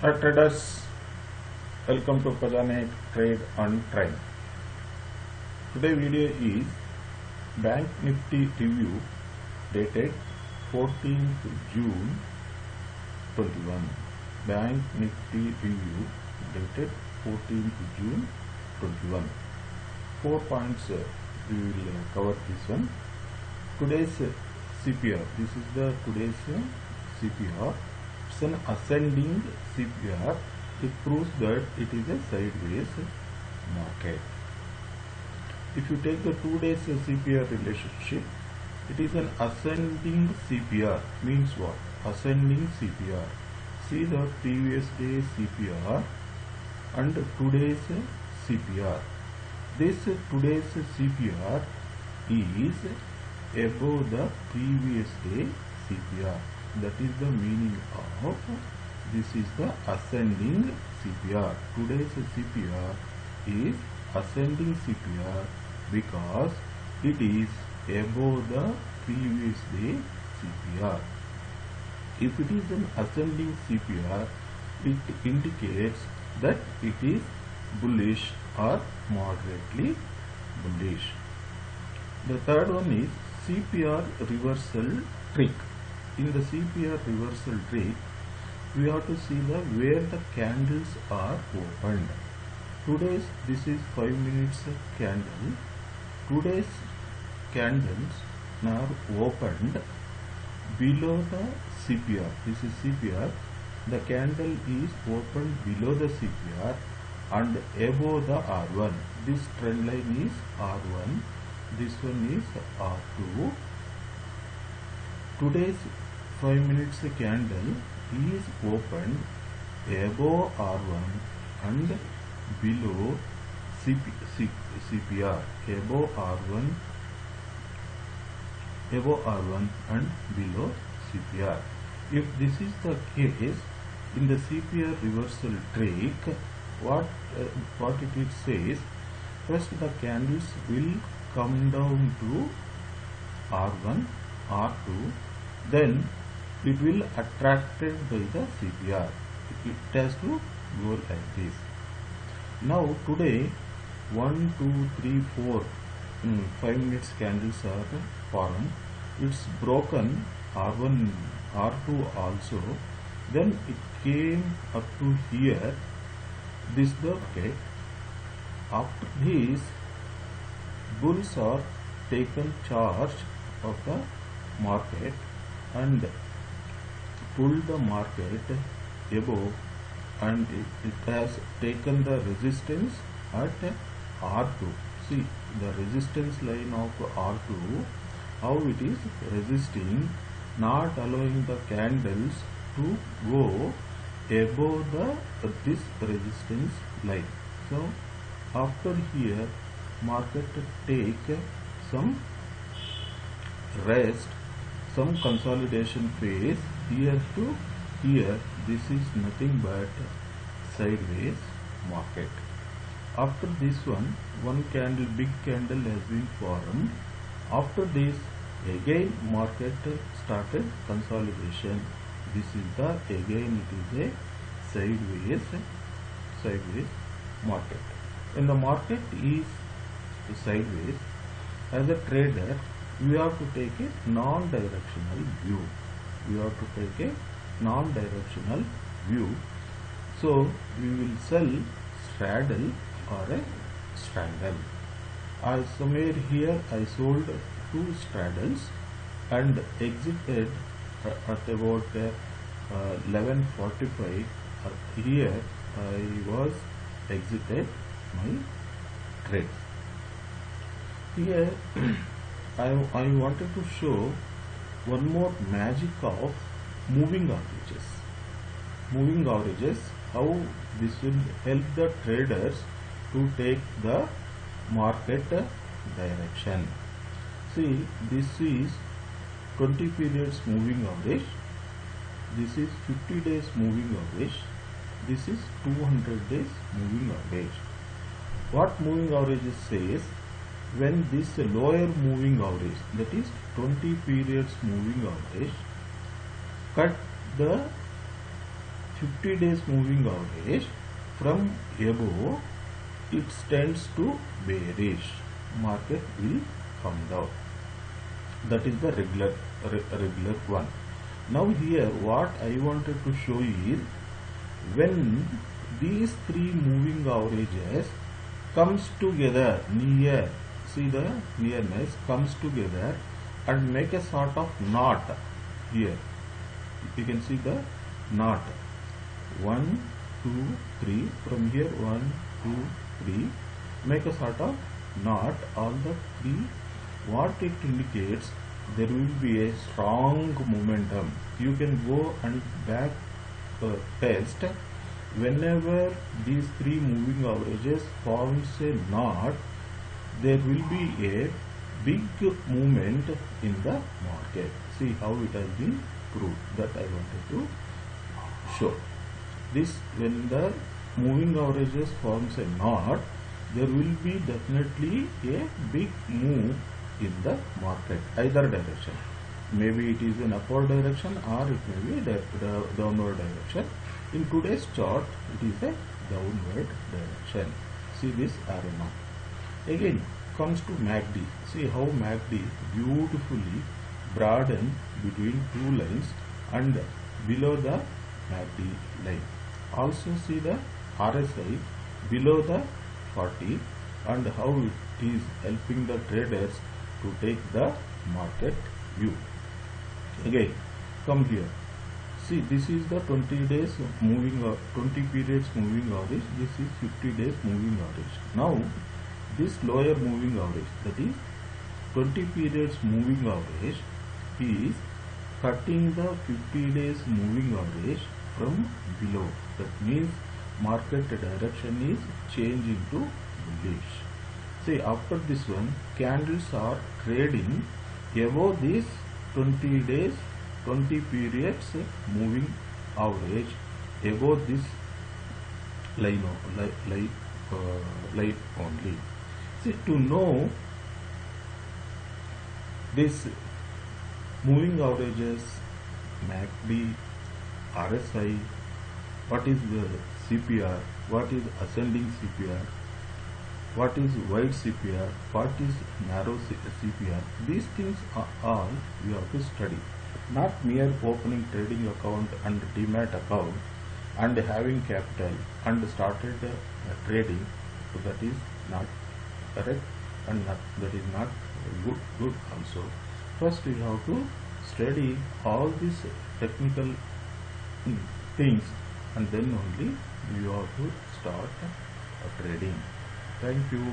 Hi traders, welcome to Pajane Trade on Train. Today video is Bank Nifty review dated 14th June 21. Bank Nifty review dated 14th June 21. 4 points we will cover this one. Today's CPR. This is the today's CPR. It's an ascending CPR. It proves that it is a sideways market. If you take the 2 days CPR relationship, it is an ascending CPR. Means what? Ascending CPR. See the previous day CPR and today's CPR. This today's CPR is above the previous day CPR. That is the meaning of this is the ascending CPR. Today's CPR is ascending CPR because it is above the previous day CPR. If it is an ascending CPR, it indicates that it is bullish or moderately bullish. The third one is CPR reversal trick. In the CPR reversal trick, we have to see where the candles are opened. Today's this is 5 minutes candle. Today's candles are opened below the CPR. This is CPR. The candle is opened below the CPR and above the R1. This trend line is R1. This one is R2. Today's 5 minutes candle is opened above R1 and below CPR. Above R1 and below CPR. If this is the case, in the CPR reversal trick, what it says, first the candles will come down to R1, R2, then it will attracted by the CPR. It has to go like this. Now today 1, 2, 3, 4 5 minutes candles are formed. It's broken R1, R2 also. Then it came up to here. This the market. After this, bulls are taken charge of the market and pulled the market above, and it has taken the resistance at R2. See the resistance line of R2, how it is resisting, not allowing the candles to go above this resistance line. So after here, market take some rest, some consolidation phase. Here to here, this is nothing but sideways market. After this one candle, big candle has been formed. After this, again market started consolidation. This is the again it is a sideways market. When the market is sideways, as a trader, we have to take a non-directional view. So we will sell straddle or a strangle. As somewhere here I sold 2 straddles and exited at about 11:45. Here I was exited my trade. Here I wanted to show one more magic of moving averages. How this will help the traders to take the market direction. See, this is 20 periods moving average. This is 50 days moving average. This is 200 days moving average. What moving averages says, when this lower moving average, that is 20 periods moving average, cut the 50 days moving average from above, it tends to bearish. Market will come down. That is the regular one. Now here what I wanted to show is, when these three moving averages comes together near, see the nearness comes together and make a sort of knot here. You can see the knot. 1, 2, 3. From here 1, 2, 3. Make a sort of knot. All the three. What it indicates, there will be a strong momentum. You can go and back test. Whenever these three moving averages forms a knot, there will be a big movement in the market. See how it has been proved. That I wanted to show. This, when the moving averages forms a knot, there will be definitely a big move in the market, either direction. Maybe it is an upward direction or it may be the downward direction. In today's chart, it is a downward direction. See this arrow now. Again comes to MACD. See how MACD beautifully broadened between two lines and below the MACD line. Also see the RSI below the 40 and how it is helping the traders to take the market view. Again come here. See, this is the 20 days moving, 20 periods moving average. This is 50 days moving average. Now this lower moving average, that is 20 periods moving average, is cutting the 50 days moving average from below. That means market direction is changing to bullish. See, after this one, candles are trading above this 20 days, 20 periods moving average, above this line only. See, to know this moving averages, MACD, RSI, what is the CPR, what is ascending CPR, what is wide CPR, what is narrow CPR, these things are all you have to study. Not mere opening trading account and demat account and having capital and started trading. So that is not correct and that is not good also. First you have to study all these technical things and then only you have to start trading. Thank you.